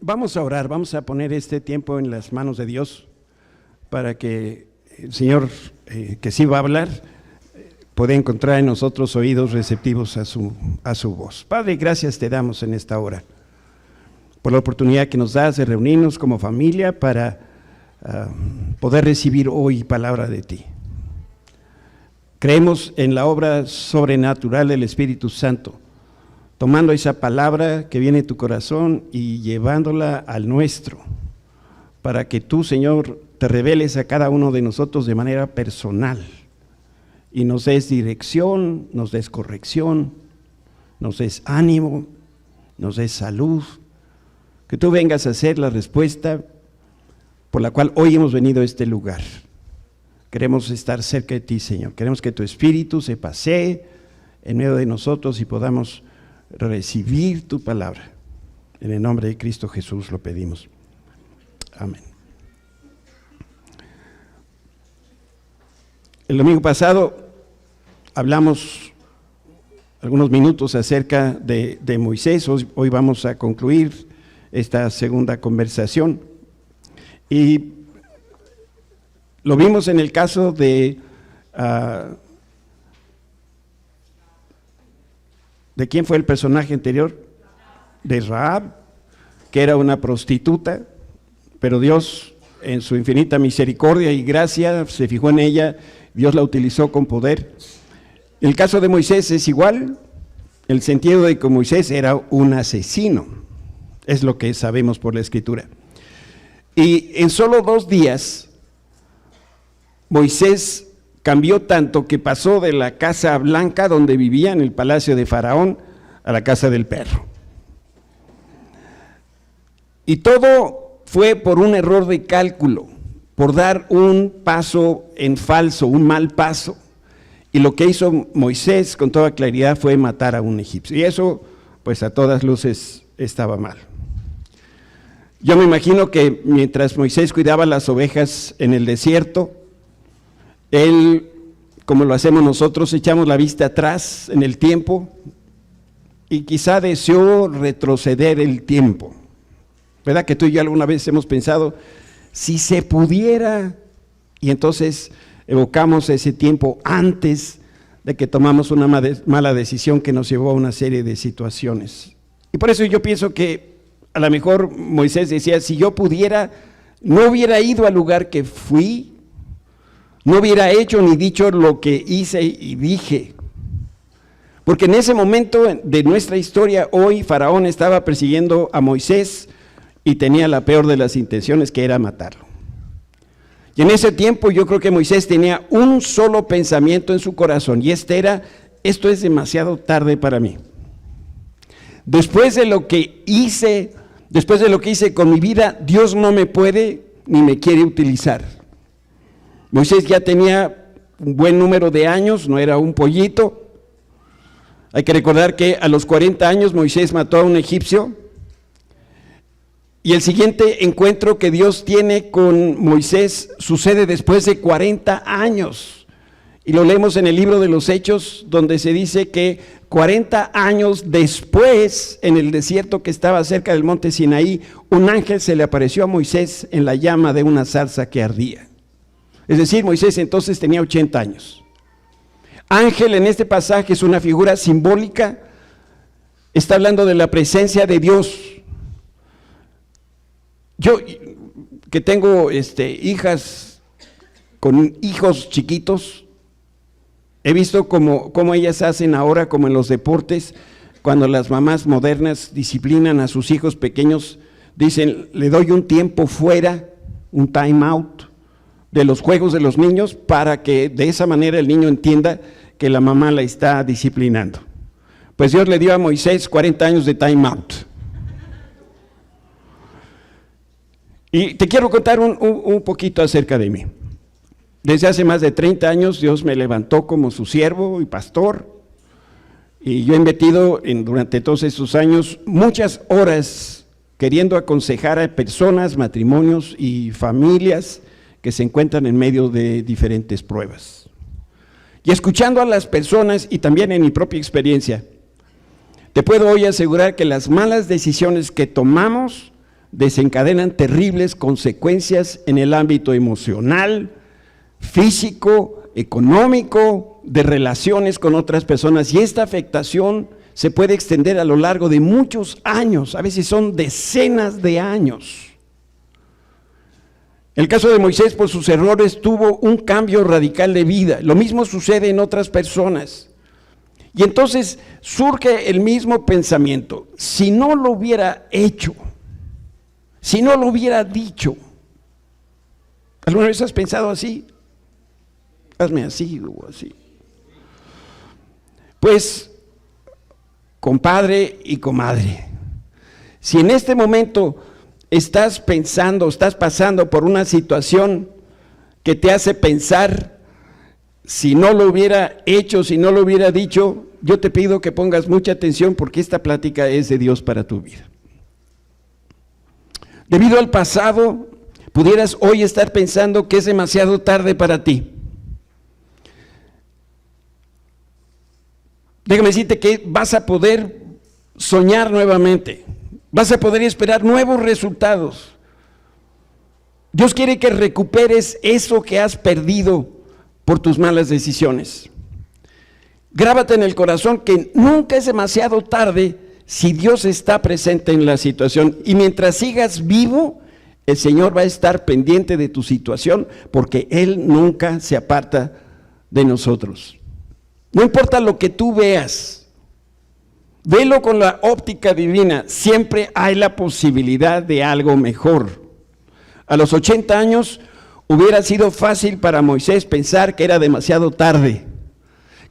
Vamos a orar, vamos a poner este tiempo en las manos de Dios para que el Señor, que sí va a hablar, pueda encontrar en nosotros oídos receptivos a su voz. Padre, gracias te damos en esta hora por la oportunidad que nos das de reunirnos como familia para poder recibir hoy palabra de ti. Creemos en la obra sobrenatural del Espíritu Santo, tomando esa palabra que viene de tu corazón y llevándola al nuestro, para que tú, Señor, te reveles a cada uno de nosotros de manera personal y nos des dirección, nos des corrección, nos des ánimo, nos des salud, que tú vengas a ser la respuesta por la cual hoy hemos venido a este lugar. Queremos estar cerca de ti, Señor, queremos que tu Espíritu se pasee en medio de nosotros y podamos recibir tu palabra. En el nombre de Cristo Jesús lo pedimos. Amén. El domingo pasado hablamos algunos minutos acerca de Moisés. Hoy vamos a concluir esta segunda conversación. Y lo vimos en el caso de quién fue el personaje anterior, de Rahab, que era una prostituta, pero Dios en su infinita misericordia y gracia se fijó en ella, Dios la utilizó con poder. El caso de Moisés es igual, el sentido de que Moisés era un asesino, es lo que sabemos por la Escritura. Y en solo 2 días, Moisés cambió tanto que pasó de la casa blanca donde vivía en el palacio de Faraón a la casa del perro. Y todo fue por un error de cálculo, por dar un paso en falso, un mal paso. Y lo que hizo Moisés con toda claridad fue matar a un egipcio. Y eso, pues a todas luces, estaba mal. Yo me imagino que mientras Moisés cuidaba las ovejas en el desierto, él, como lo hacemos nosotros, echamos la vista atrás en el tiempo y quizá deseó retroceder el tiempo. ¿Verdad que tú y yo alguna vez hemos pensado, si se pudiera? Y entonces evocamos ese tiempo antes de que tomamos una mala decisión que nos llevó a una serie de situaciones. Y por eso yo pienso que a lo mejor Moisés decía, si yo pudiera, no hubiera ido al lugar que fui, no hubiera hecho ni dicho lo que hice y dije. Porque en ese momento de nuestra historia, hoy Faraón estaba persiguiendo a Moisés y tenía la peor de las intenciones, que era matarlo. Y en ese tiempo yo creo que Moisés tenía un solo pensamiento en su corazón, y esto es demasiado tarde para mí. Después de lo que hice con mi vida, Dios no me puede ni me quiere utilizar. Moisés ya tenía un buen número de años, no era un pollito. Hay que recordar que a los 40 años Moisés mató a un egipcio. Y el siguiente encuentro que Dios tiene con Moisés sucede después de 40 años. Y lo leemos en el libro de los Hechos, donde se dice que 40 años después, en el desierto que estaba cerca del monte Sinaí, un ángel se le apareció a Moisés en la llama de una zarza que ardía. Es decir, Moisés entonces tenía 80 años. Ángel en este pasaje es una figura simbólica, está hablando de la presencia de Dios. Yo que tengo hijas con hijos chiquitos, he visto cómo ellas hacen ahora, como en los deportes, cuando las mamás modernas disciplinan a sus hijos pequeños, dicen, le doy un tiempo fuera, un time out de los juegos de los niños, para que de esa manera el niño entienda que la mamá la está disciplinando. Pues Dios le dio a Moisés 40 años de time out. Y te quiero contar un poquito acerca de mí. Desde hace más de 30 años Dios me levantó como su siervo y pastor, y yo he invertido durante todos esos años muchas horas queriendo aconsejar a personas, matrimonios y familias que se encuentran en medio de diferentes pruebas. Y escuchando a las personas y también en mi propia experiencia, te puedo hoy asegurar que las malas decisiones que tomamos desencadenan terribles consecuencias en el ámbito emocional, físico, económico, de relaciones con otras personas, y esta afectación se puede extender a lo largo de muchos años, a veces son decenas de años. El caso de Moisés, por sus errores, tuvo un cambio radical de vida. Lo mismo sucede en otras personas. Y entonces surge el mismo pensamiento: si no lo hubiera hecho, si no lo hubiera dicho. ¿Alguna vez has pensado así? Hazme así o así. Pues, compadre y comadre, si en este momento estás pensando, estás pasando por una situación que te hace pensar, si no lo hubiera hecho, si no lo hubiera dicho, yo te pido que pongas mucha atención, porque esta plática es de Dios para tu vida. Debido al pasado, pudieras hoy estar pensando que es demasiado tarde para ti. Déjame decirte que vas a poder soñar nuevamente. Vas a poder esperar nuevos resultados. Dios quiere que recuperes eso que has perdido por tus malas decisiones. Grábate en el corazón que nunca es demasiado tarde si Dios está presente en la situación. Y mientras sigas vivo, el Señor va a estar pendiente de tu situación, porque Él nunca se aparta de nosotros. No importa lo que tú veas, velo con la óptica divina, siempre hay la posibilidad de algo mejor. A los 80 años hubiera sido fácil para Moisés pensar que era demasiado tarde,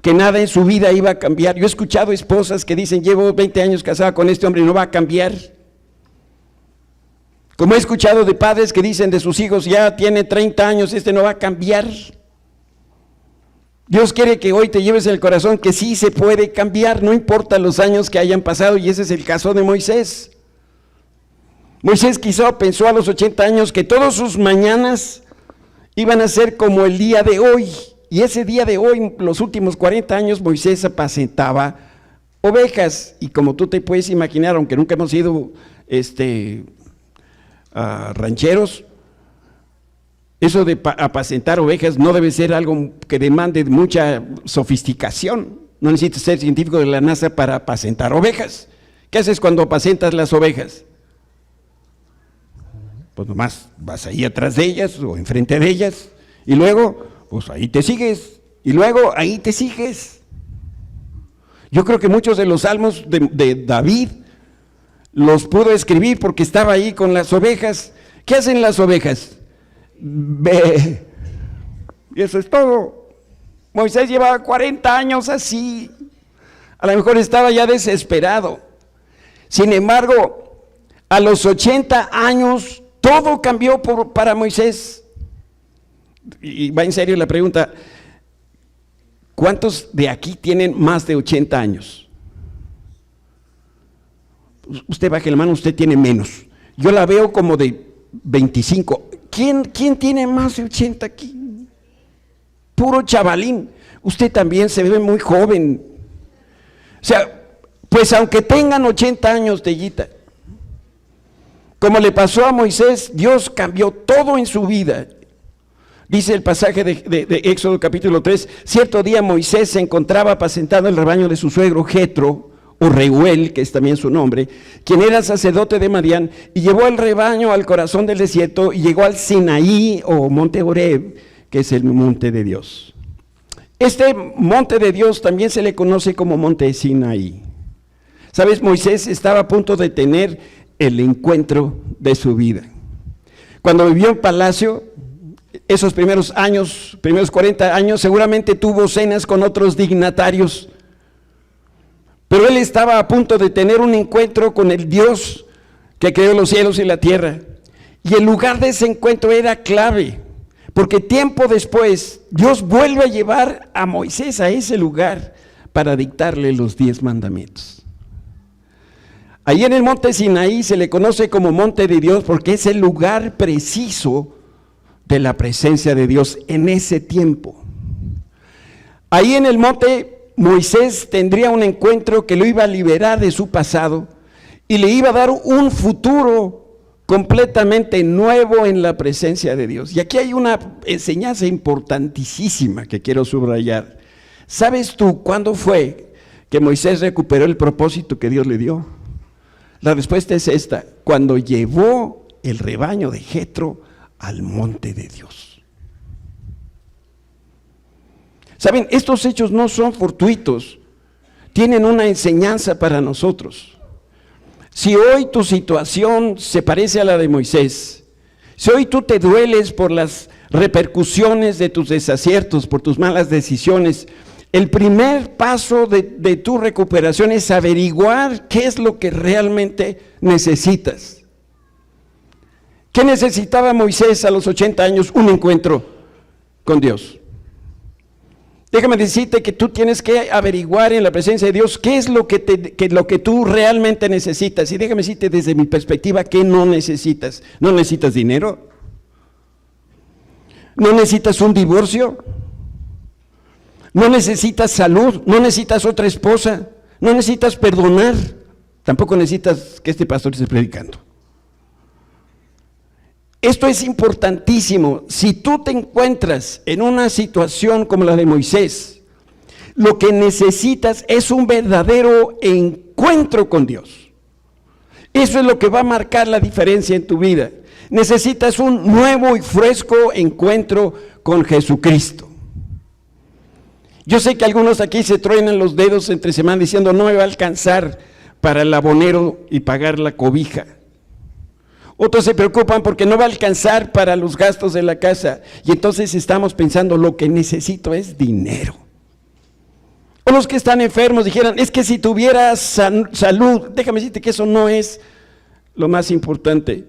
que nada en su vida iba a cambiar. Yo he escuchado esposas que dicen: llevo 20 años casada con este hombre y no va a cambiar. Como he escuchado de padres que dicen de sus hijos: ya tiene 30 años, este no va a cambiar. Dios quiere que hoy te lleves en el corazón que sí se puede cambiar, no importa los años que hayan pasado, y ese es el caso de Moisés. Moisés quizá pensó a los 80 años que todas sus mañanas iban a ser como el día de hoy, y ese día de hoy, los últimos 40 años, Moisés apacentaba ovejas, y como tú te puedes imaginar, aunque nunca hemos sido rancheros, eso de apacentar ovejas no debe ser algo que demande mucha sofisticación. No necesitas ser científico de la NASA para apacentar ovejas. ¿Qué haces cuando apacentas las ovejas? Pues nomás vas ahí atrás de ellas o enfrente de ellas, y luego, pues ahí te sigues, y luego ahí te sigues. Yo creo que muchos de los salmos de David los pudo escribir porque estaba ahí con las ovejas. ¿Qué hacen las ovejas? Ve, y eso es todo. Moisés llevaba 40 años así, a lo mejor estaba ya desesperado. Sin embargo, a los 80 años todo cambió para Moisés. Y va en serio la pregunta: ¿cuántos de aquí tienen más de 80 años? Usted baje la mano, usted tiene menos. Yo la veo como de 25. ¿Quién tiene más de 80 aquí? Puro chavalín. Usted también se ve muy joven. O sea, pues aunque tengan 80 años, Tellita, como le pasó a Moisés, Dios cambió todo en su vida. Dice el pasaje de Éxodo capítulo 3, cierto día Moisés se encontraba apacentando el rebaño de su suegro Jetro, o Reuel, que es también su nombre, quien era sacerdote de Madián, y llevó el rebaño al corazón del desierto y llegó al Sinaí, o monte Horeb, que es el monte de Dios. Este monte de Dios también se le conoce como monte Sinaí. ¿Sabes? Moisés estaba a punto de tener el encuentro de su vida. Cuando vivió en palacio, esos primeros 40 años, seguramente tuvo cenas con otros dignatarios, pero él estaba a punto de tener un encuentro con el Dios que creó los cielos y la tierra. Y el lugar de ese encuentro era clave, porque tiempo después Dios vuelve a llevar a Moisés a ese lugar para dictarle los 10 mandamientos. Ahí en el monte Sinaí se le conoce como monte de Dios porque es el lugar preciso de la presencia de Dios en ese tiempo. Ahí en el monte Moisés tendría un encuentro que lo iba a liberar de su pasado y le iba a dar un futuro completamente nuevo en la presencia de Dios. Y aquí hay una enseñanza importantísima que quiero subrayar. ¿Sabes tú cuándo fue que Moisés recuperó el propósito que Dios le dio? La respuesta es esta: cuando llevó el rebaño de Jetro al monte de Dios. Saben, estos hechos no son fortuitos, tienen una enseñanza para nosotros. Si hoy tu situación se parece a la de Moisés, si hoy tú te dueles por las repercusiones de tus desaciertos, por tus malas decisiones, el primer paso de tu recuperación es averiguar qué es lo que realmente necesitas. ¿Qué necesitaba Moisés a los 80 años? Un encuentro con Dios. Déjame decirte que tú tienes que averiguar en la presencia de Dios qué es lo que tú realmente necesitas. Y déjame decirte desde mi perspectiva qué no necesitas. ¿No necesitas dinero? ¿No necesitas un divorcio? ¿No necesitas salud? ¿No necesitas otra esposa? ¿No necesitas perdonar? Tampoco necesitas que este pastor esté predicando. Esto es importantísimo. Si tú te encuentras en una situación como la de Moisés, lo que necesitas es un verdadero encuentro con Dios. Eso es lo que va a marcar la diferencia en tu vida. Necesitas un nuevo y fresco encuentro con Jesucristo. Yo sé que algunos aquí se truenan los dedos entre semana diciendo no me va a alcanzar para el abonero y pagar la cobija. Otros se preocupan porque no va a alcanzar para los gastos de la casa. Y entonces estamos pensando, lo que necesito es dinero. O los que están enfermos dijeran, es que si tuvieras salud, déjame decirte que eso no es lo más importante.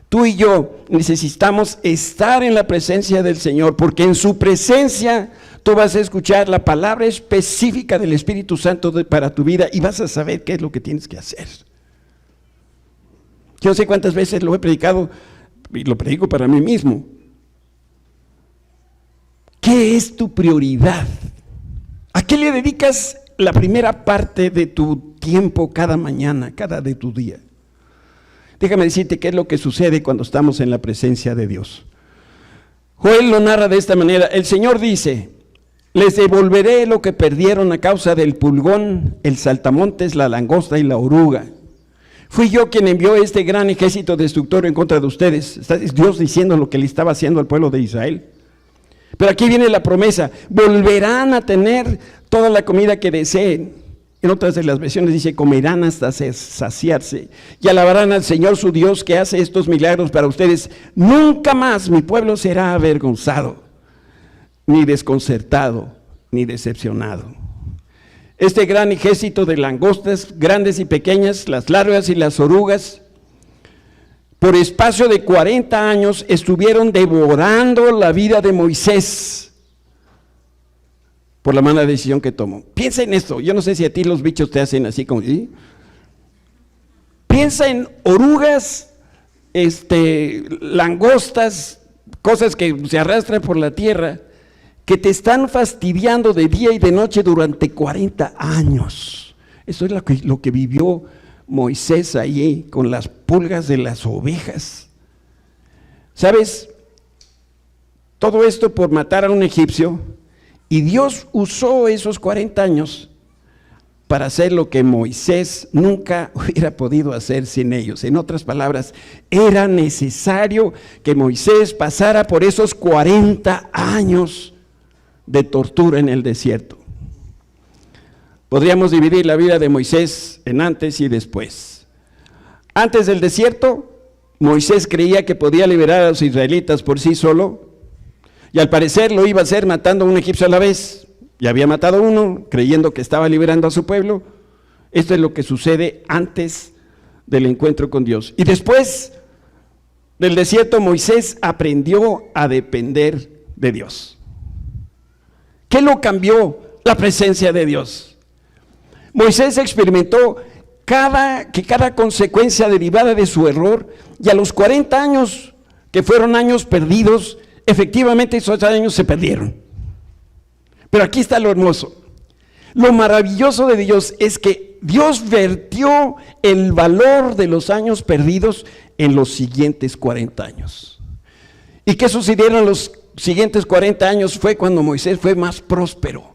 Tú y yo necesitamos estar en la presencia del Señor, porque en su presencia tú vas a escuchar la palabra específica del Espíritu Santo para tu vida y vas a saber qué es lo que tienes que hacer. Yo no sé cuántas veces lo he predicado y lo predico para mí mismo. ¿Qué es tu prioridad? ¿A qué le dedicas la primera parte de tu tiempo cada mañana, cada de tu día? Déjame decirte qué es lo que sucede cuando estamos en la presencia de Dios. Joel lo narra de esta manera. El Señor dice, les devolveré lo que perdieron a causa del pulgón, el saltamontes, la langosta y la oruga. Fui yo quien envió este gran ejército destructor en contra de ustedes. Está Dios diciendo lo que le estaba haciendo al pueblo de Israel. Pero aquí viene la promesa, volverán a tener toda la comida que deseen. En otras de las versiones dice, comerán hasta saciarse y alabarán al Señor su Dios que hace estos milagros para ustedes. Nunca más mi pueblo será avergonzado, ni desconcertado, ni decepcionado. Este gran ejército de langostas, grandes y pequeñas, las larvas y las orugas, por espacio de 40 años estuvieron devorando la vida de Moisés por la mala decisión que tomó. Piensa en esto, yo no sé si a ti los bichos te hacen así como, ¿sí? Piensa en orugas, langostas, cosas que se arrastran por la tierra, que te están fastidiando de día y de noche durante 40 años. Eso es lo que vivió Moisés allí con las pulgas de las ovejas. ¿Sabes? Todo esto por matar a un egipcio, y Dios usó esos 40 años para hacer lo que Moisés nunca hubiera podido hacer sin ellos. En otras palabras, era necesario que Moisés pasara por esos 40 años de tortura en el desierto. Podríamos dividir la vida de Moisés en antes y después. Antes del desierto, Moisés creía que podía liberar a los israelitas por sí solo, y al parecer lo iba a hacer matando a un egipcio a la vez. Ya había matado a uno, creyendo que estaba liberando a su pueblo. Esto es lo que sucede antes del encuentro con Dios. Y después del desierto, Moisés aprendió a depender de Dios. ¿Qué lo cambió? La presencia de Dios. Moisés experimentó que cada consecuencia derivada de su error, y a los 40 años, que fueron años perdidos, efectivamente esos años se perdieron. Pero aquí está lo hermoso. Lo maravilloso de Dios es que Dios vertió el valor de los años perdidos en los siguientes 40 años. ¿Y qué sucedieron los siguientes 40 años? Fue cuando Moisés fue más próspero.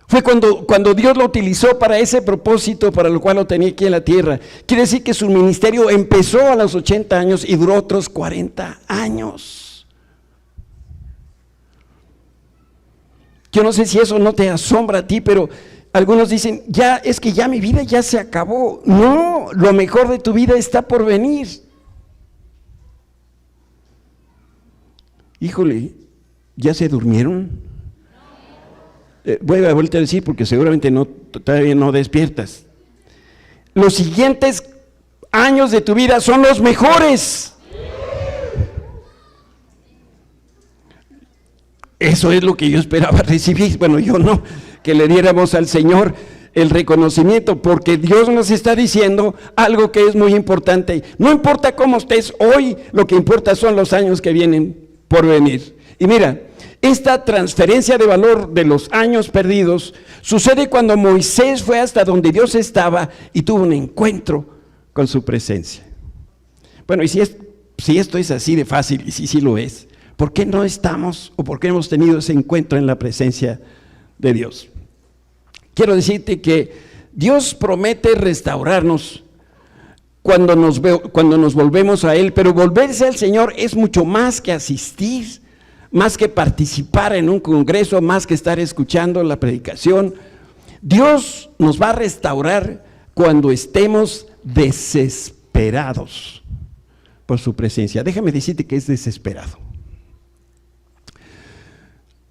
Fue cuando Dios lo utilizó para ese propósito para el cual lo tenía aquí en la tierra. Quiere decir que su ministerio empezó a los 80 años y duró otros 40 años. Yo no sé si eso no te asombra a ti, pero algunos dicen, es que ya mi vida ya se acabó. No, lo mejor de tu vida está por venir. Híjole, ¿ya se durmieron? Voy a volver a decir porque seguramente todavía no despiertas. Los siguientes años de tu vida son los mejores. Eso es lo que yo esperaba recibir. Bueno, yo no, que le diéramos al Señor el reconocimiento, porque Dios nos está diciendo algo que es muy importante. No importa cómo estés hoy, lo que importa son los años que vienen por venir. Y mira, esta transferencia de valor de los años perdidos sucede cuando Moisés fue hasta donde Dios estaba y tuvo un encuentro con su presencia. Bueno, y si esto es así de fácil, y sí lo es, ¿por qué no estamos o por qué hemos tenido ese encuentro en la presencia de Dios? Quiero decirte que Dios promete restaurarnos cuando nos volvemos a Él, pero volverse al Señor es mucho más que asistir, más que participar en un congreso, más que estar escuchando la predicación. Dios nos va a restaurar cuando estemos desesperados por su presencia. Déjame decirte que es desesperado.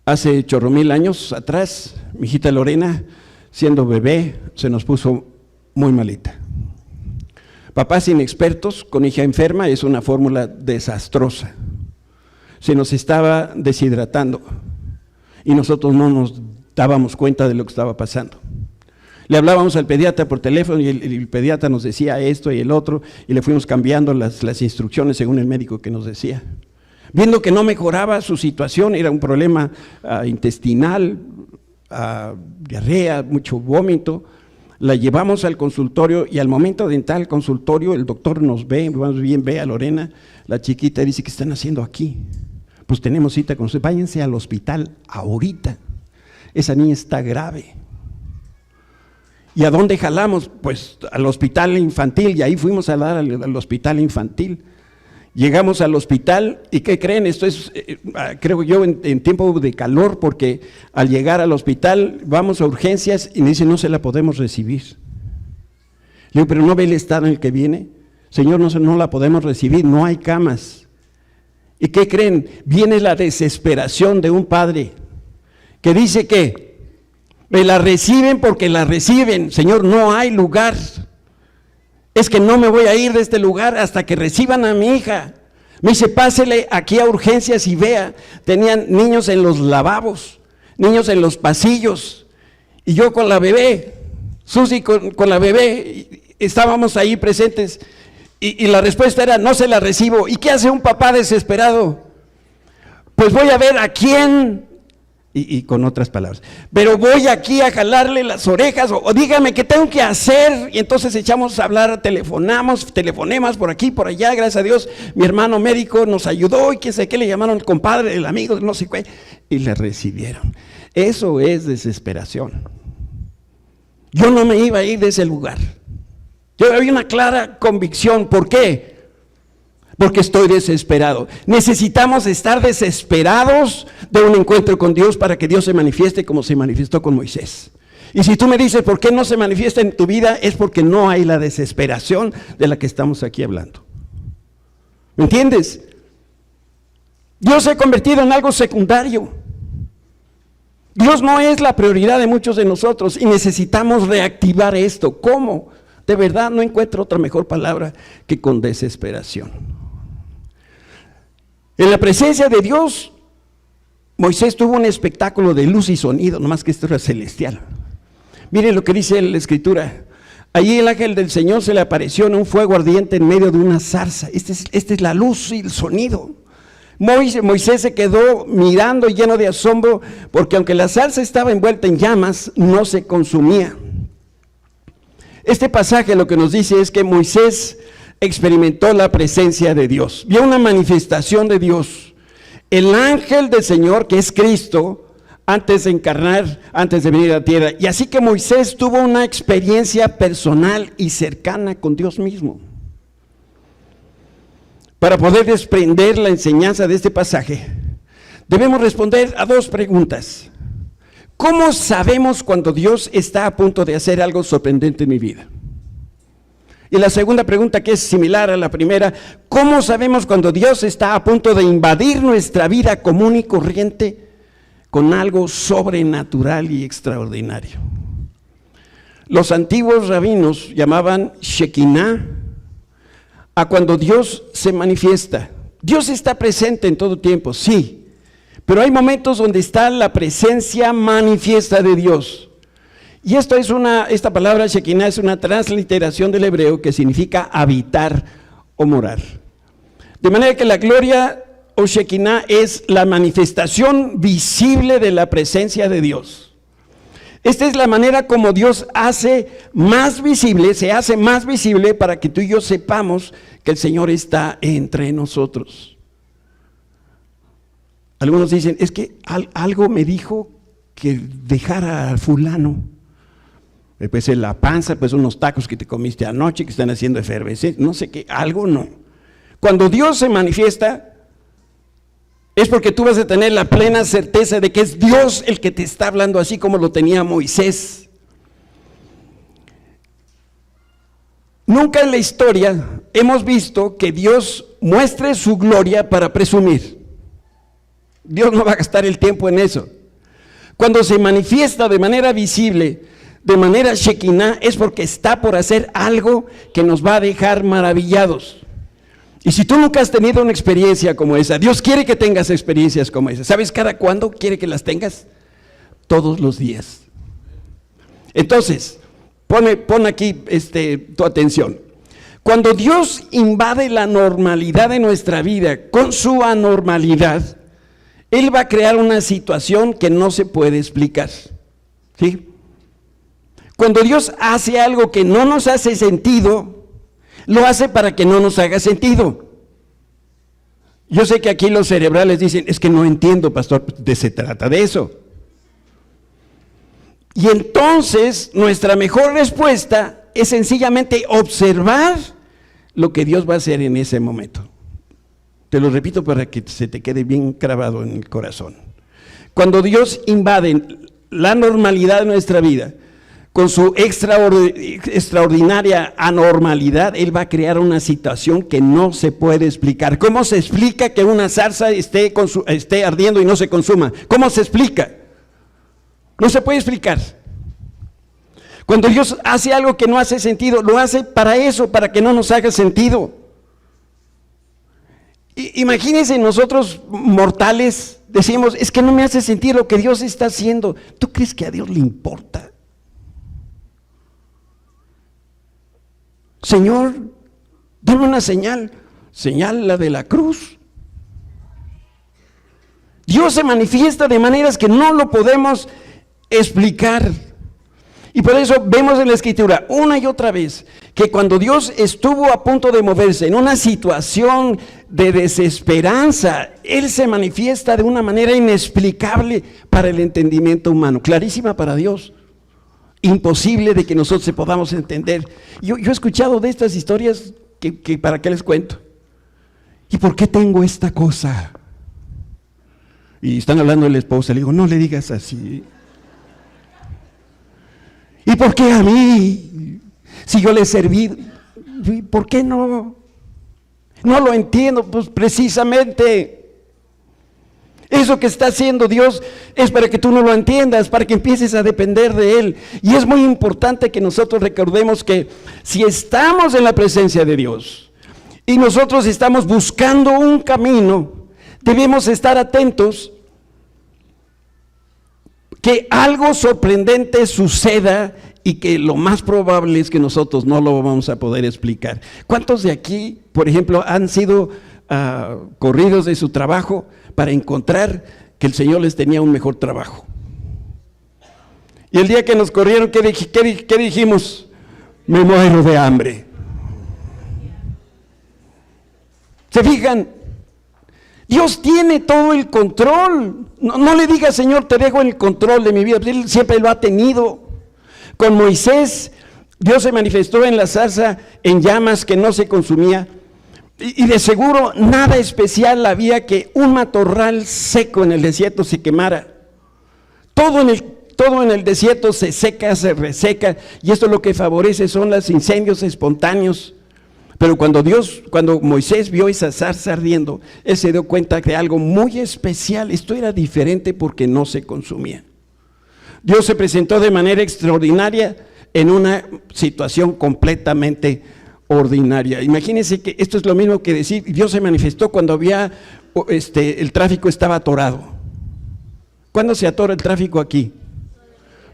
Hace 8,000 años atrás, mi hijita Lorena, siendo bebé, se nos puso muy malita. Papás inexpertos con hija enferma es una fórmula desastrosa. Se nos estaba deshidratando y nosotros no nos dábamos cuenta de lo que estaba pasando. Le hablábamos al pediatra por teléfono y el pediatra nos decía esto y el otro, y le fuimos cambiando las instrucciones según el médico que nos decía. Viendo que no mejoraba su situación, era un problema intestinal, diarrea, mucho vómito, la llevamos al consultorio y al momento de entrar al consultorio el doctor nos ve, más bien ve a Lorena, la chiquita, y dice, ¿qué están haciendo aquí? Pues tenemos cita con usted, váyanse al hospital ahorita, esa niña está grave. ¿Y a dónde jalamos? Pues al hospital infantil, y ahí fuimos a dar al hospital infantil. Llegamos al hospital y ¿qué creen? Esto es, creo yo, en tiempo de calor, porque al llegar al hospital vamos a urgencias y me dicen, no se la podemos recibir. Le digo, pero ¿no ve el estado en el que viene? Señor, no la podemos recibir, no hay camas. ¿Y qué creen? Viene la desesperación de un padre que dice que me la reciben porque la reciben. Señor, no hay lugar. Es que no me voy a ir de este lugar hasta que reciban a mi hija. Me dice, pásele aquí a urgencias y vea. Tenían niños en los lavabos, niños en los pasillos. Y yo con la bebé, Susi con la bebé, estábamos ahí presentes. Y la respuesta era, no se la recibo. ¿Y qué hace un papá desesperado? Pues voy a ver a quién, y con otras palabras, pero voy aquí a jalarle las orejas, o dígame qué tengo que hacer, y entonces echamos a hablar, telefonemas por aquí, por allá, gracias a Dios, mi hermano médico nos ayudó, y qué sé qué, le llamaron el compadre, el amigo, no sé qué, y le recibieron. Eso es desesperación. Yo no me iba a ir de ese lugar. Yo había una clara convicción. ¿Por qué? Porque estoy desesperado. Necesitamos estar desesperados de un encuentro con Dios para que Dios se manifieste como se manifestó con Moisés. Y si tú me dices, ¿por qué no se manifiesta en tu vida? Es porque no hay la desesperación de la que estamos aquí hablando. ¿Me entiendes? Dios se ha convertido en algo secundario. Dios no es la prioridad de muchos de nosotros y necesitamos reactivar esto. ¿Cómo? De verdad no encuentro otra mejor palabra que con desesperación. En la presencia de Dios, Moisés tuvo un espectáculo de luz y sonido, nomás que esto era celestial. Miren lo que dice la Escritura. Allí el ángel del Señor se le apareció en un fuego ardiente en medio de una zarza. Esta es la luz y el sonido. Moisés se quedó mirando lleno de asombro, porque aunque la zarza estaba envuelta en llamas, no se consumía. Este pasaje lo que nos dice es que Moisés experimentó la presencia de Dios, vio una manifestación de Dios. El ángel del Señor, que es Cristo, antes de encarnar, antes de venir a la tierra. Y así que Moisés tuvo una experiencia personal y cercana con Dios mismo. Para poder desprender la enseñanza de este pasaje, debemos responder a dos preguntas. ¿Cómo sabemos cuando Dios está a punto de hacer algo sorprendente en mi vida? Y la segunda pregunta, que es similar a la primera, ¿cómo sabemos cuando Dios está a punto de invadir nuestra vida común y corriente con algo sobrenatural y extraordinario? Los antiguos rabinos llamaban Shekinah a cuando Dios se manifiesta. Dios está presente en todo tiempo, sí, pero hay momentos donde está la presencia manifiesta de Dios. Y esta palabra Shekinah es una transliteración del hebreo que significa habitar o morar. De manera que la gloria o Shekinah es la manifestación visible de la presencia de Dios. Esta es la manera como Dios se hace más visible para que tú y yo sepamos que el Señor está entre nosotros. Algunos dicen, es que algo me dijo que dejara a fulano. Pues en la panza, pues unos tacos que te comiste anoche que están haciendo efervescencia, no sé qué, algo no. Cuando Dios se manifiesta, es porque tú vas a tener la plena certeza de que es Dios el que te está hablando, así como lo tenía Moisés. Nunca en la historia hemos visto que Dios muestre su gloria para presumir. Dios no va a gastar el tiempo en eso. Cuando se manifiesta de manera visible, de manera Shekinah, es porque está por hacer algo que nos va a dejar maravillados. Y si tú nunca has tenido una experiencia como esa, Dios quiere que tengas experiencias como esa. ¿Sabes cada cuándo quiere que las tengas? Todos los días. Entonces, pon aquí tu atención. Cuando Dios invade la normalidad de nuestra vida con su anormalidad, Él va a crear una situación que no se puede explicar. ¿Sí? Cuando Dios hace algo que no nos hace sentido, lo hace para que no nos haga sentido. Yo sé que aquí los cerebrales dicen, es que no entiendo, pastor, se trata de eso. Y entonces nuestra mejor respuesta es sencillamente observar lo que Dios va a hacer en ese momento. Te lo repito para que se te quede bien grabado en el corazón. Cuando Dios invade la normalidad de nuestra vida, con su extraordinaria anormalidad, Él va a crear una situación que no se puede explicar. ¿Cómo se explica que una zarza esté ardiendo y no se consuma? ¿Cómo se explica? No se puede explicar. Cuando Dios hace algo que no hace sentido, lo hace para eso, para que no nos haga sentido. Imagínense, nosotros mortales decimos, es que no me hace sentido lo que Dios está haciendo. ¿Tú crees que a Dios le importa? Señor, dame una señal la de la cruz. Dios se manifiesta de maneras que no lo podemos explicar. Y por eso vemos en la Escritura una y otra vez que cuando Dios estuvo a punto de moverse en una situación de desesperanza, Él se manifiesta de una manera inexplicable para el entendimiento humano, clarísima para Dios. Imposible de que nosotros se podamos entender. Yo he escuchado de estas historias que para qué les cuento. ¿Y por qué tengo esta cosa? Y están hablando de la esposa, le digo, no le digas así. ¿Y por qué a mí? Si yo le he servido, ¿por qué no? No lo entiendo, pues precisamente. Eso que está haciendo Dios es para que tú no lo entiendas, para que empieces a depender de Él. Y es muy importante que nosotros recordemos que si estamos en la presencia de Dios y nosotros estamos buscando un camino, debemos estar atentos que algo sorprendente suceda y que lo más probable es que nosotros no lo vamos a poder explicar. ¿Cuántos de aquí, por ejemplo, han sido corridos de su trabajo para encontrar que el Señor les tenía un mejor trabajo. Y el día que nos corrieron, ¿qué dijimos? Me muero de hambre. ¿Se fijan? Dios tiene todo el control. No le diga, Señor, te dejo el control de mi vida. Él siempre lo ha tenido. Con Moisés, Dios se manifestó en la zarza en llamas que no se consumía. Y de seguro nada especial había que un matorral seco en el desierto se quemara. Todo en el desierto se seca, se reseca, y esto lo que favorece son los incendios espontáneos. Pero cuando Moisés vio esa zarza ardiendo, él se dio cuenta de algo muy especial. Esto era diferente porque no se consumía. Dios se presentó de manera extraordinaria en una situación completamente ordinaria. Imagínense que esto es lo mismo que decir, Dios se manifestó cuando el tráfico estaba atorado. ¿Cuándo se atora el tráfico aquí?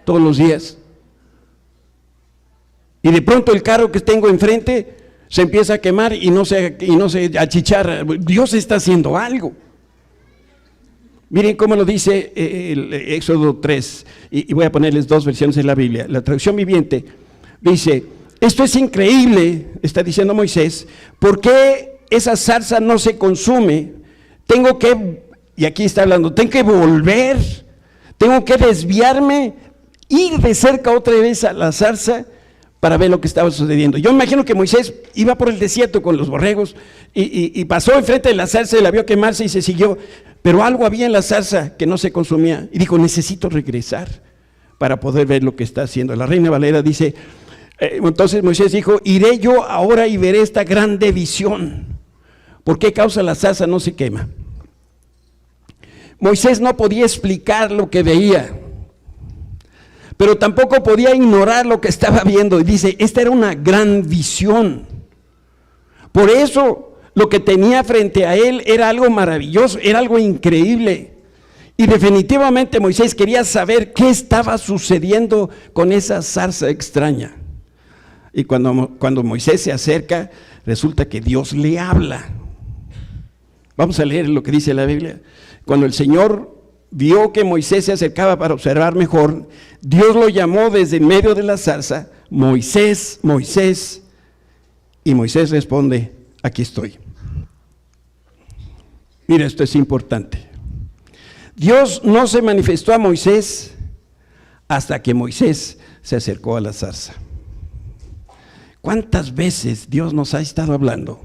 Todos los días. Y de pronto el carro que tengo enfrente se empieza a quemar y no se achicharra. Dios está haciendo algo. Miren cómo lo dice el Éxodo 3, y voy a ponerles dos versiones de la Biblia. La traducción viviente dice: esto es increíble, está diciendo Moisés, ¿por qué esa zarza no se consume? Y aquí está hablando, tengo que volver, tengo que desviarme, ir de cerca otra vez a la zarza para ver lo que estaba sucediendo. Yo me imagino que Moisés iba por el desierto con los borregos y pasó enfrente de la zarza y la vio quemarse y se siguió, pero algo había en la zarza que no se consumía y dijo, necesito regresar para poder ver lo que está haciendo. La Reina Valera dice, entonces Moisés dijo, iré yo ahora y veré esta grande visión. ¿Por qué causa la zarza no se quema? Moisés no podía explicar lo que veía, pero tampoco podía ignorar lo que estaba viendo. Y dice, esta era una gran visión. Por eso lo que tenía frente a él era algo maravilloso, era algo increíble. Y definitivamente Moisés quería saber qué estaba sucediendo con esa zarza extraña. Y cuando Moisés se acerca, resulta que Dios le habla. Vamos a leer lo que dice la Biblia. Cuando el Señor vio que Moisés se acercaba para observar mejor, Dios lo llamó desde en medio de la zarza, Moisés, Moisés, y Moisés responde, aquí estoy. Mira, esto es importante. Dios no se manifestó a Moisés hasta que Moisés se acercó a la zarza. ¿Cuántas veces Dios nos ha estado hablando?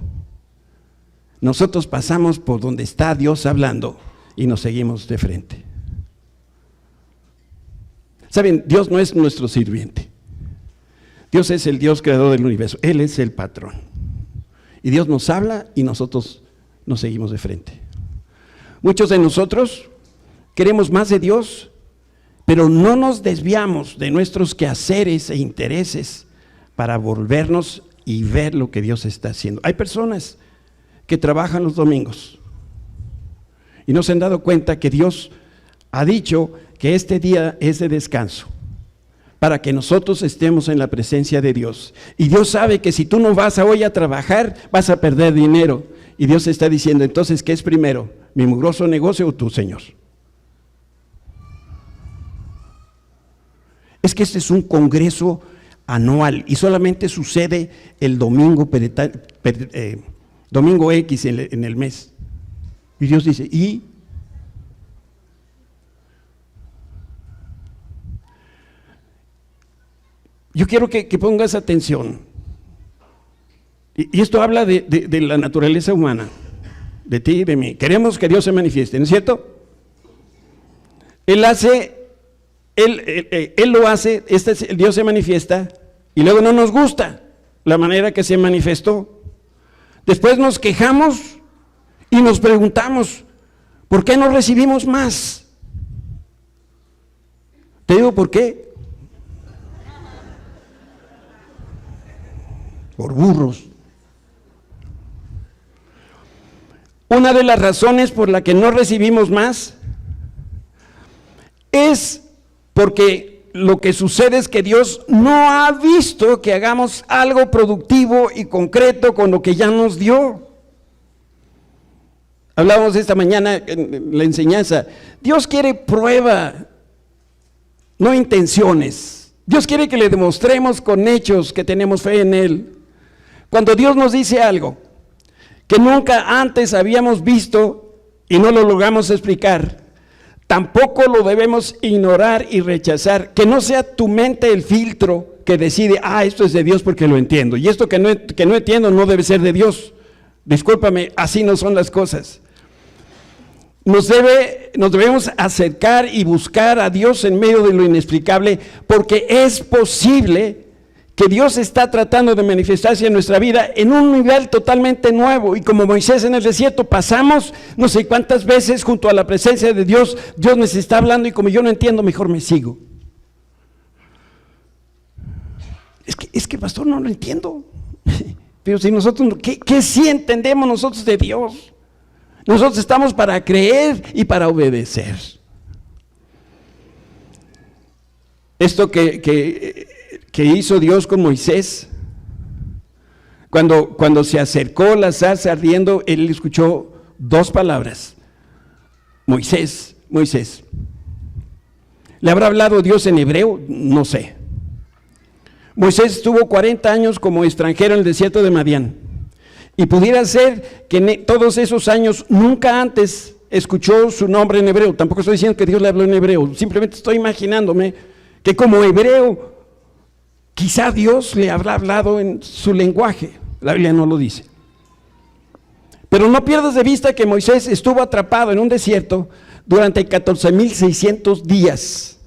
Nosotros pasamos por donde está Dios hablando y nos seguimos de frente. Saben, Dios no es nuestro sirviente. Dios es el Dios creador del universo. Él es el patrón. Y Dios nos habla y nosotros nos seguimos de frente. Muchos de nosotros queremos más de Dios, pero no nos desviamos de nuestros quehaceres e intereses para volvernos y ver lo que Dios está haciendo. Hay personas que trabajan los domingos y no se han dado cuenta que Dios ha dicho que este día es de descanso para que nosotros estemos en la presencia de Dios. Y Dios sabe que si tú no vas hoy a trabajar, vas a perder dinero. Y Dios está diciendo, entonces, ¿qué es primero? ¿Mi mugroso negocio o tú, Señor? Es que este es un congreso anual y solamente sucede el domingo X en el mes. Y Dios dice, ¿y? Yo quiero que pongas atención. Y esto habla de la naturaleza humana, de ti y de mí. Queremos que Dios se manifieste, ¿no es cierto? Él lo hace, Dios se manifiesta y luego no nos gusta la manera que se manifestó. Después nos quejamos y nos preguntamos, ¿por qué no recibimos más? Te digo por qué. Por burros. Una de las razones por la que no recibimos más es porque lo que sucede es que Dios no ha visto que hagamos algo productivo y concreto con lo que ya nos dio. Hablábamos esta mañana en la enseñanza. Dios quiere prueba, no intenciones. Dios quiere que le demostremos con hechos que tenemos fe en Él. Cuando Dios nos dice algo que nunca antes habíamos visto y no lo logramos explicar, tampoco lo debemos ignorar y rechazar. Que no sea tu mente el filtro que decide, esto es de Dios porque lo entiendo, y esto que no entiendo no debe ser de Dios. Discúlpame, así no son las cosas. Nos debemos acercar y buscar a Dios en medio de lo inexplicable, porque es posible que Dios está tratando de manifestarse en nuestra vida en un nivel totalmente nuevo. Y como Moisés en el desierto, pasamos no sé cuántas veces junto a la presencia de Dios. Dios nos está hablando y como yo no entiendo, mejor me sigo. Es que pastor, no lo entiendo. Pero si nosotros, ¿qué sí entendemos nosotros de Dios? Nosotros estamos para creer y para obedecer. Esto que hizo Dios con Moisés, cuando se acercó la zarza ardiendo, él escuchó dos palabras: Moisés, Moisés. ¿Le habrá hablado Dios en hebreo? No sé. Moisés estuvo 40 años como extranjero en el desierto de Madián. Y pudiera ser que en todos esos años nunca antes escuchó su nombre en hebreo. Tampoco estoy diciendo que Dios le habló en hebreo. Simplemente estoy imaginándome que como hebreo, quizá Dios le habrá hablado en su lenguaje. La Biblia no lo dice. Pero no pierdas de vista que Moisés estuvo atrapado en un desierto durante 14,600 días.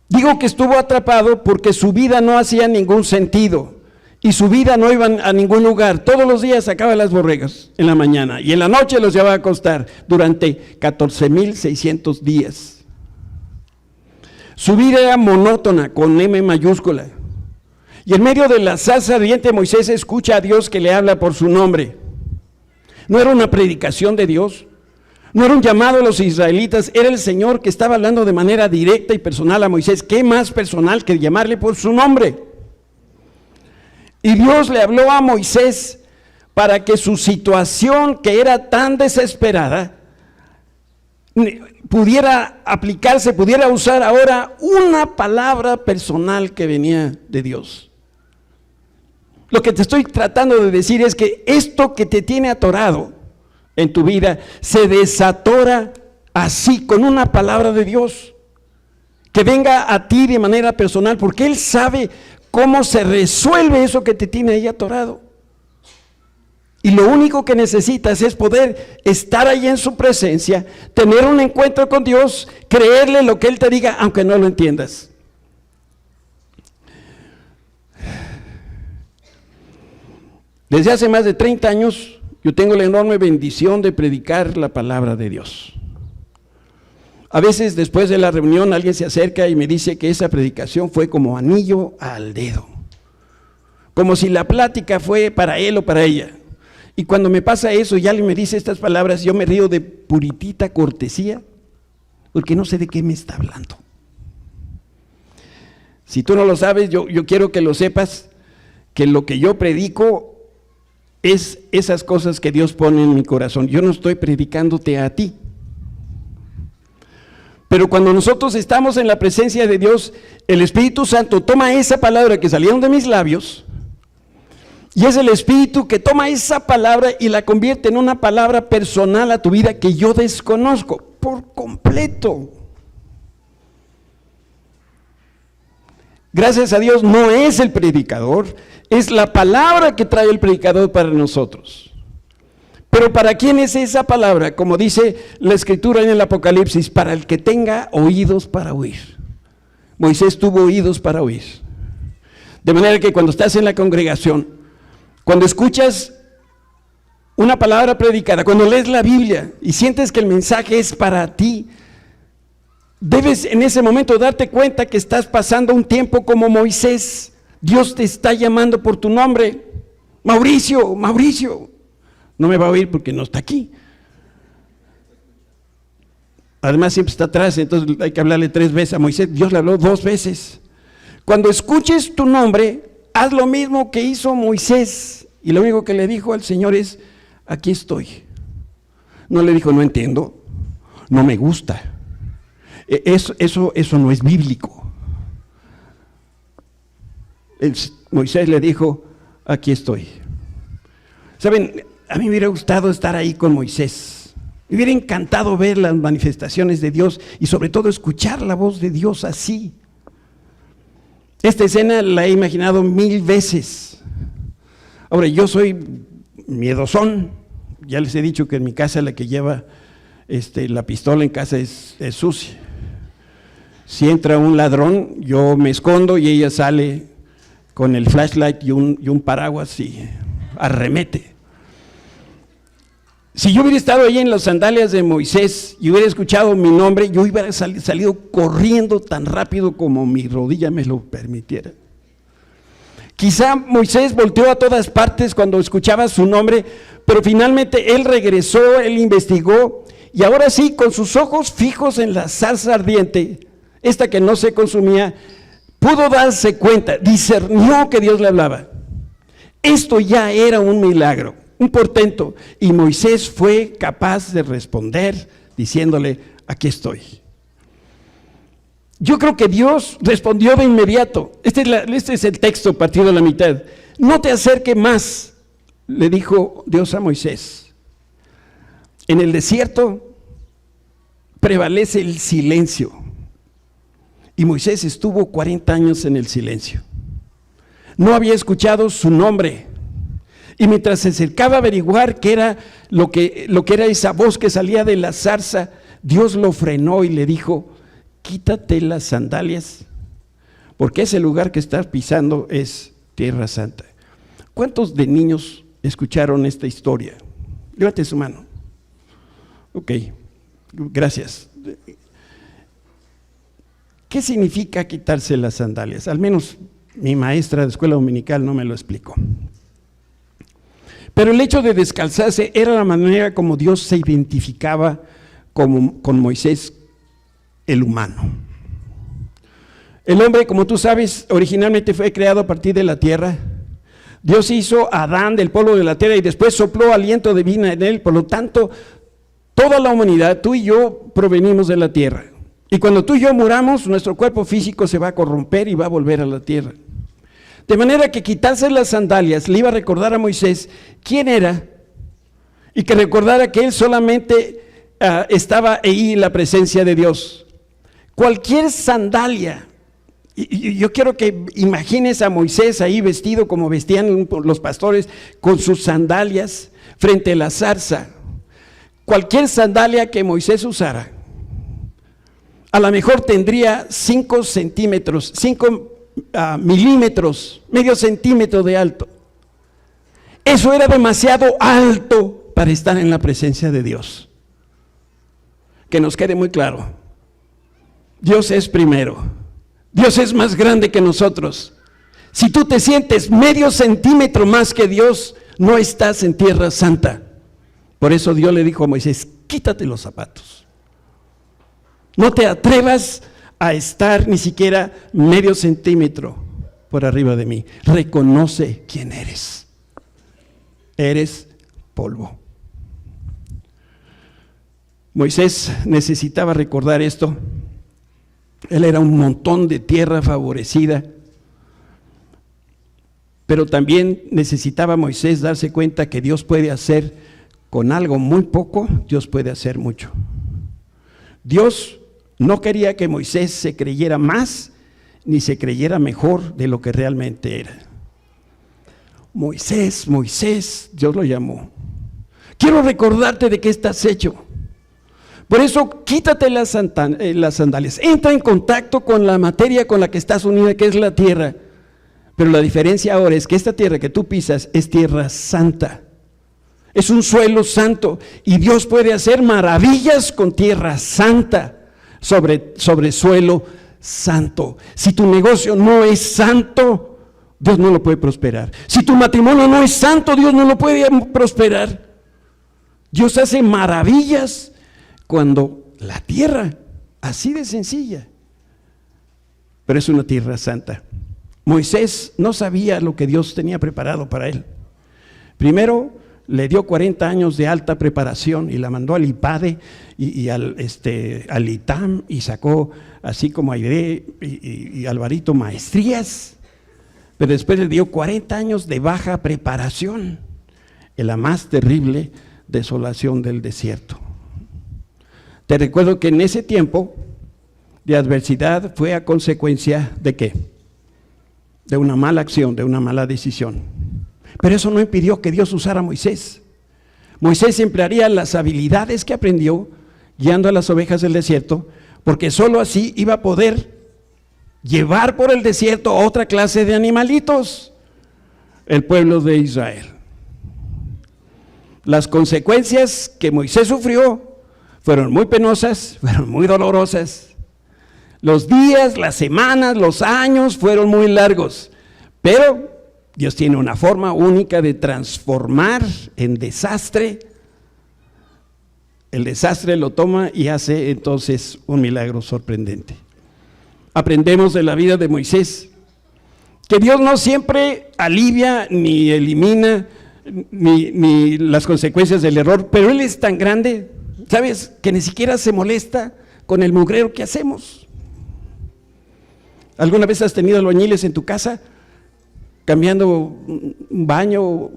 Digo que estuvo atrapado porque su vida no hacía ningún sentido. Y su vida no iba a ningún lugar. Todos los días sacaba las borregas en la mañana y en la noche los llevaba a acostar durante 14,600 días. Su vida era monótona, con M mayúscula. Y en medio de la zarza ardiente, Moisés escucha a Dios que le habla por su nombre. No era una predicación de Dios, no era un llamado a los israelitas, era el Señor que estaba hablando de manera directa y personal a Moisés. ¿Qué más personal que llamarle por su nombre? Y Dios le habló a Moisés para que su situación, que era tan desesperada, pudiera aplicarse, pudiera usar ahora una palabra personal que venía de Dios. Lo que te estoy tratando de decir es que esto que te tiene atorado en tu vida se desatora así, con una palabra de Dios, que venga a ti de manera personal, porque Él sabe cómo se resuelve eso que te tiene ahí atorado. Y lo único que necesitas es poder estar ahí en su presencia, tener un encuentro con Dios, creerle lo que Él te diga, aunque no lo entiendas. Desde hace más de 30 años, yo tengo la enorme bendición de predicar la palabra de Dios. A veces después de la reunión alguien se acerca y me dice que esa predicación fue como anillo al dedo, como si la plática fue para él o para ella. Y cuando me pasa eso y alguien me dice estas palabras, yo me río de puritita cortesía, porque no sé de qué me está hablando. Si tú no lo sabes, yo quiero que lo sepas, que lo que yo predico es esas cosas que Dios pone en mi corazón. Yo no estoy predicándote a ti. Pero cuando nosotros estamos en la presencia de Dios, el Espíritu Santo toma esa palabra que salieron de mis labios, y es el Espíritu que toma esa palabra y la convierte en una palabra personal a tu vida que yo desconozco por completo. Gracias a Dios no es el predicador, es la palabra que trae el predicador para nosotros. Pero ¿para quién es esa palabra? Como dice la Escritura en el Apocalipsis, para el que tenga oídos para oír. Moisés tuvo oídos para oír. De manera que cuando estás en la congregación, cuando escuchas una palabra predicada, cuando lees la Biblia y sientes que el mensaje es para ti, debes en ese momento darte cuenta que estás pasando un tiempo como Moisés. Dios te está llamando por tu nombre. Mauricio, Mauricio. No me va a oír porque no está aquí. Además siempre está atrás, entonces hay que hablarle 3 veces a Moisés. Dios le habló 2 veces. Cuando escuches tu nombre, haz lo mismo que hizo Moisés. Y lo único que le dijo al Señor es: aquí estoy. No le dijo, no entiendo, no me gusta. Eso no es bíblico. Moisés le dijo, aquí estoy. Saben, a mí me hubiera gustado estar ahí con Moisés. Me hubiera encantado ver las manifestaciones de Dios y sobre todo escuchar la voz de Dios así. Esta escena la he imaginado 1000 veces. Ahora, yo soy miedosón. Ya les he dicho que en mi casa la que lleva la pistola en casa es sucia. Si entra un ladrón, yo me escondo y ella sale con el flashlight y un paraguas y arremete. Si yo hubiera estado ahí en las sandalias de Moisés y hubiera escuchado mi nombre, yo hubiera salido corriendo tan rápido como mi rodilla me lo permitiera. Quizá Moisés volteó a todas partes cuando escuchaba su nombre, pero finalmente él regresó, él investigó, y ahora sí, con sus ojos fijos en la zarza ardiente, esta que no se consumía, pudo darse cuenta, discernió que Dios le hablaba. Esto ya era un milagro, un portento, y Moisés fue capaz de responder diciéndole, aquí estoy. Yo creo que Dios respondió de inmediato. Este es el texto partido a la mitad. No te acerques más, le dijo Dios a Moisés. En el desierto prevalece el silencio. Y Moisés estuvo 40 años en el silencio. No había escuchado su nombre. Y mientras se acercaba a averiguar qué era lo que era esa voz que salía de la zarza, Dios lo frenó y le dijo, quítate las sandalias, porque ese lugar que estás pisando es Tierra Santa. ¿Cuántos de niños escucharon esta historia? Levante su mano. Ok, gracias. ¿Qué significa quitarse las sandalias? Al menos mi maestra de escuela dominical no me lo explicó. Pero el hecho de descalzarse era la manera como Dios se identificaba con Moisés, el humano. El hombre, como tú sabes, originalmente fue creado a partir de la tierra. Dios hizo a Adán del polvo de la tierra y después sopló aliento de vida en él. Por lo tanto, toda la humanidad, tú y yo, provenimos de la tierra. Y cuando tú y yo muramos, nuestro cuerpo físico se va a corromper y va a volver a la tierra. De manera que quitarse las sandalias le iba a recordar a Moisés quién era y que recordara que él solamente estaba ahí en la presencia de Dios. Cualquier sandalia, y yo quiero que imagines a Moisés ahí vestido como vestían los pastores, con sus sandalias frente a la zarza. Cualquier sandalia que Moisés usara, a lo mejor tendría 5 centímetros, 5 milímetros, medio centímetro de alto. Eso era demasiado alto para estar en la presencia de Dios. Que nos quede muy claro. Dios es primero. Dios es más grande que nosotros. Si tú te sientes medio centímetro más que Dios, no estás en Tierra Santa. Por eso Dios le dijo a Moisés, quítate los zapatos. No te atrevas a estar ni siquiera medio centímetro por arriba de mí. Reconoce quién eres. Eres polvo. Moisés necesitaba recordar esto. Él era un montón de tierra favorecida, pero también necesitaba Moisés darse cuenta que Dios puede hacer con algo muy poco, Dios puede hacer mucho. Dios no quería que Moisés se creyera más ni se creyera mejor de lo que realmente era. Moisés, Moisés, Dios lo llamó. Quiero recordarte de qué estás hecho. Por eso quítate las sandalias, entra en contacto con la materia con la que estás unida, que es la tierra. Pero la diferencia ahora es que esta tierra que tú pisas es tierra santa. Es un suelo santo y Dios puede hacer maravillas con tierra santa sobre suelo santo. Si tu negocio no es santo, Dios no lo puede prosperar. Si tu matrimonio no es santo, Dios no lo puede prosperar. Dios hace maravillas cuando la tierra, así de sencilla, pero es una tierra santa. Moisés no sabía lo que Dios tenía preparado para él. Primero, le dio 40 años de alta preparación y la mandó al IPADE y al ITAM, y sacó, así como Aide y Alvarito, maestrías, pero después le dio 40 años de baja preparación, en la más terrible desolación del desierto. Te recuerdo que en ese tiempo de adversidad fue a consecuencia ¿de qué? De una mala acción, de una mala decisión. Pero eso no impidió que Dios usara a Moisés. Moisés emplearía las habilidades que aprendió guiando a las ovejas del desierto, porque solo así iba a poder llevar por el desierto a otra clase de animalitos, el pueblo de Israel. Las consecuencias que Moisés sufrió fueron muy penosas, fueron muy dolorosas. Los días, las semanas, los años fueron muy largos, pero Dios tiene una forma única de transformar en desastre. El desastre lo toma y hace entonces un milagro sorprendente. Aprendemos de la vida de Moisés que Dios no siempre alivia ni elimina ni las consecuencias del error, pero Él es tan grande, ¿sabes?, que ni siquiera se molesta con el mugrero que hacemos. ¿Alguna vez has tenido albañiles en tu casa cambiando un baño?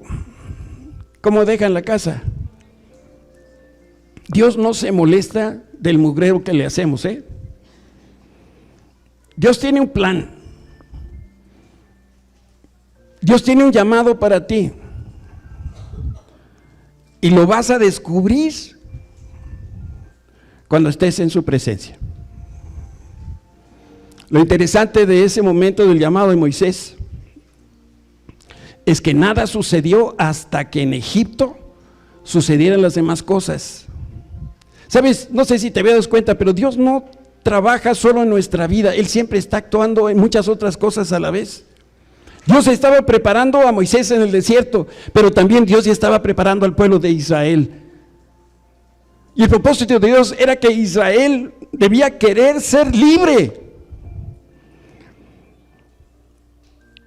¿Cómo dejan la casa? Dios no se molesta del mugrero que le hacemos, ¿eh? Dios tiene un plan. Dios tiene un llamado para ti. Y lo vas a descubrir cuando estés en su presencia. Lo interesante de ese momento del llamado de Moisés es que nada sucedió hasta que en Egipto sucedieran las demás cosas. ¿Sabes? No sé si te habías dado cuenta, pero Dios no trabaja solo en nuestra vida, Él siempre está actuando en muchas otras cosas a la vez. Dios estaba preparando a Moisés en el desierto, pero también Dios ya estaba preparando al pueblo de Israel. Y el propósito de Dios era que Israel debía querer ser libre.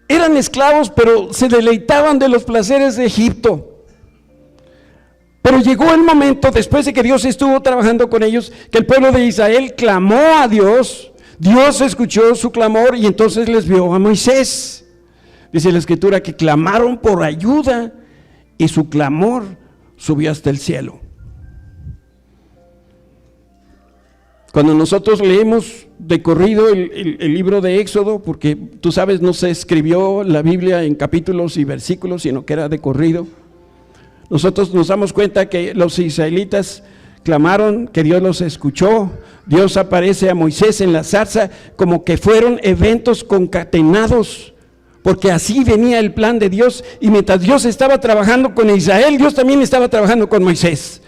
Eran esclavos, pero se deleitaban de los placeres de Egipto. Pero llegó el momento, después de que Dios estuvo trabajando con ellos, que el pueblo de Israel clamó a Dios. Dios escuchó su clamor y entonces les vio a Moisés. Dice la Escritura que clamaron por ayuda y su clamor subió hasta el cielo. Cuando nosotros leemos de corrido el libro de Éxodo, porque tú sabes, no se escribió la Biblia en capítulos y versículos, sino que era de corrido, nosotros nos damos cuenta que los israelitas clamaron, que Dios los escuchó. Dios aparece a Moisés en la zarza, como que fueron eventos concatenados, porque así venía el plan de Dios. Y mientras Dios estaba trabajando con Israel, Dios también estaba trabajando con Moisés.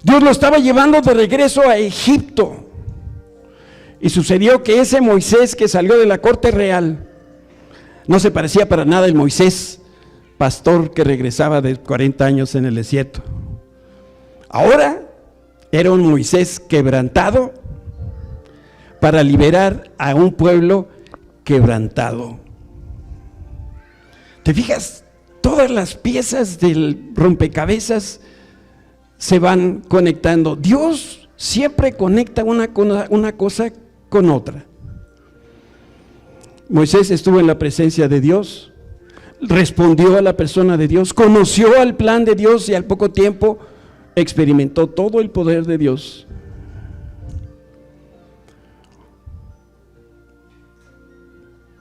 Dios lo estaba llevando de regreso a Egipto. Y sucedió que ese Moisés que salió de la corte real no se parecía para nada al Moisés pastor que regresaba de 40 años en el desierto. Ahora era un Moisés quebrantado para liberar a un pueblo quebrantado. ¿Te fijas? Todas las piezas del rompecabezas se van conectando. Dios siempre conecta una cosa con otra. Moisés estuvo en la presencia de Dios, respondió a la persona de Dios, conoció al plan de Dios y al poco tiempo experimentó todo el poder de Dios.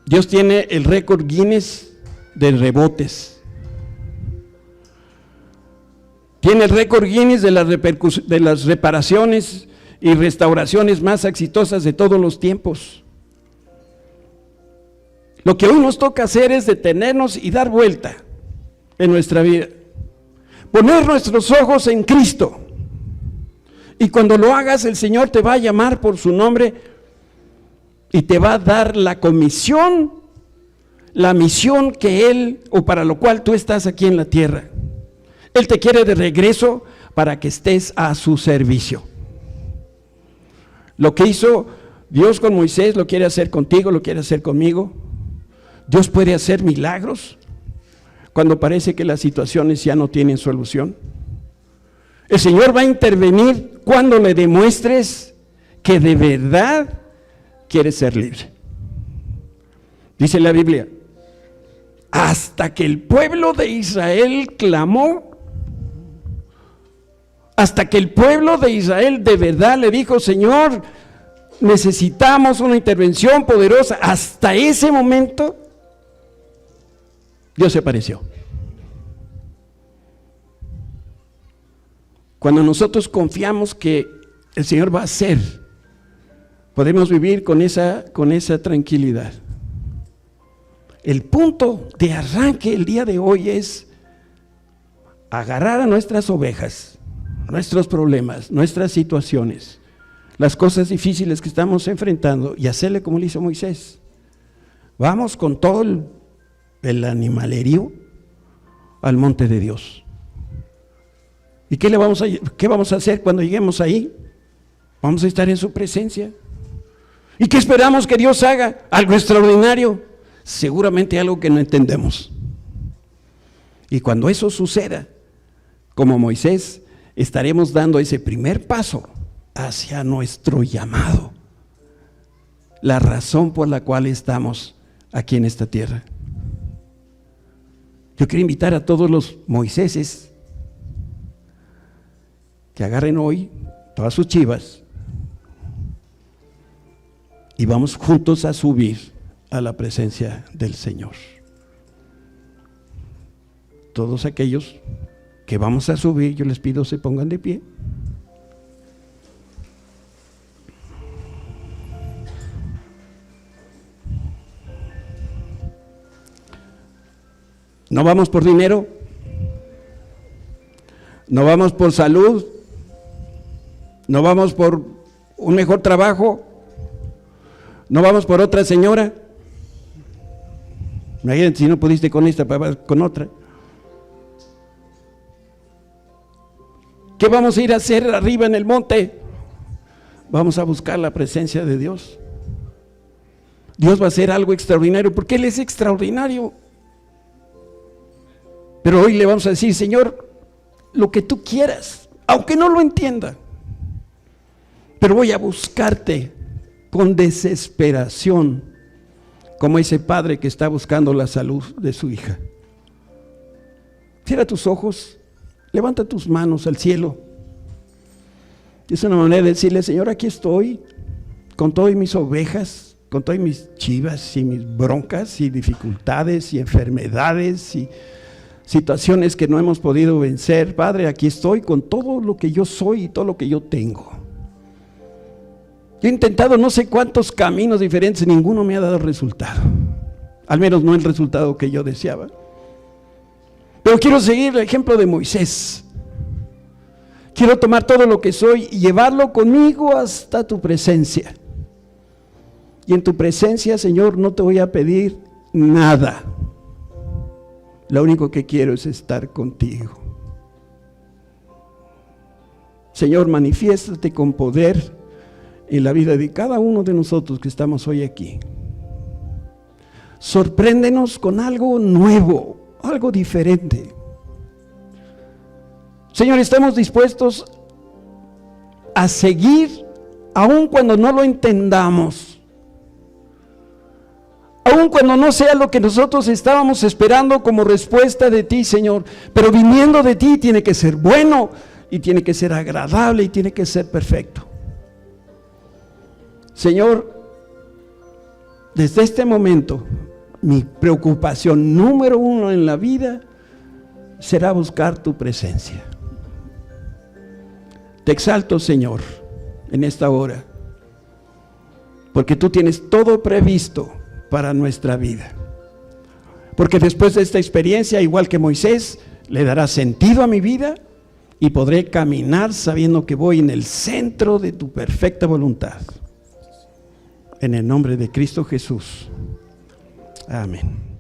Dios tiene el récord Guinness de rebotes. Tiene el récord Guinness de las reparaciones y restauraciones más exitosas de todos los tiempos. Lo que hoy nos toca hacer es detenernos y dar vuelta en nuestra vida. Poner nuestros ojos en Cristo. Y cuando lo hagas, el Señor te va a llamar por su nombre y te va a dar la comisión, la misión que Él, o para lo cual tú estás aquí en la tierra. Él te quiere de regreso para que estés a su servicio. Lo que hizo Dios con Moisés, lo quiere hacer contigo, lo quiere hacer conmigo. Dios puede hacer milagros. cuando parece que las situaciones ya no tienen solución. El Señor va a intervenir cuando le demuestres que de verdad quieres ser libre. Dice la Biblia, hasta que el pueblo de Israel clamó, hasta que el pueblo de Israel de verdad le dijo, Señor, necesitamos una intervención poderosa, hasta ese momento Dios se apareció. Cuando nosotros confiamos que el Señor va a hacer, podemos vivir con esa tranquilidad. El punto de arranque el día de hoy es agarrar a nuestras ovejas, nuestros problemas, nuestras situaciones, las cosas difíciles que estamos enfrentando y hacerle como le hizo Moisés. Vamos con todo el animalerío al monte de Dios. ¿Y qué vamos a hacer cuando lleguemos ahí? Vamos a estar en su presencia. ¿Y qué esperamos que Dios haga? Algo extraordinario. Seguramente algo que no entendemos. Y cuando eso suceda, como Moisés, estaremos dando ese primer paso hacia nuestro llamado, la razón por la cual estamos aquí en esta tierra. Yo quiero invitar a todos los Moiséses que agarren hoy todas sus chivas y vamos juntos a subir a la presencia del Señor. Todos aquellos que vamos a subir, yo les pido se pongan de pie. No vamos por dinero, no vamos por salud, no vamos por un mejor trabajo, no vamos por otra señora. Imagínate si no pudiste con esta, con otra. ¿Qué vamos a ir a hacer arriba en el monte? Vamos a buscar la presencia de Dios. Dios va a hacer algo extraordinario, porque Él es extraordinario. Pero hoy le vamos a decir, Señor, lo que tú quieras, aunque no lo entienda, pero voy a buscarte con desesperación, como ese padre que está buscando la salud de su hija. Cierra tus ojos, levanta tus manos al cielo. Es una manera de decirle, Señor, aquí estoy, con todas mis ovejas, con todas mis chivas y mis broncas y dificultades y enfermedades y situaciones que no hemos podido vencer. Padre, aquí estoy con todo lo que yo soy y todo lo que yo tengo. Yo he intentado no sé cuántos caminos diferentes, ninguno me ha dado resultado. Al menos no el resultado que yo deseaba. Pero quiero seguir el ejemplo de Moisés. Quiero tomar todo lo que soy y llevarlo conmigo hasta tu presencia. Y en tu presencia, Señor, no te voy a pedir nada. Lo único que quiero es estar contigo. Señor, manifiéstate con poder en la vida de cada uno de nosotros que estamos hoy aquí. Sorpréndenos con algo nuevo, algo diferente. Señor, estamos dispuestos a seguir aun cuando no lo entendamos, aun cuando no sea lo que nosotros estábamos esperando como respuesta de ti, Señor, pero viniendo de ti tiene que ser bueno y tiene que ser agradable y tiene que ser perfecto. Señor, desde este momento, mi preocupación número uno en la vida será buscar tu presencia. Te exalto, Señor, en esta hora, porque tú tienes todo previsto para nuestra vida. Porque después de esta experiencia, igual que Moisés, le dará sentido a mi vida y podré caminar sabiendo que voy en el centro de tu perfecta voluntad. En el nombre de Cristo Jesús. Amén.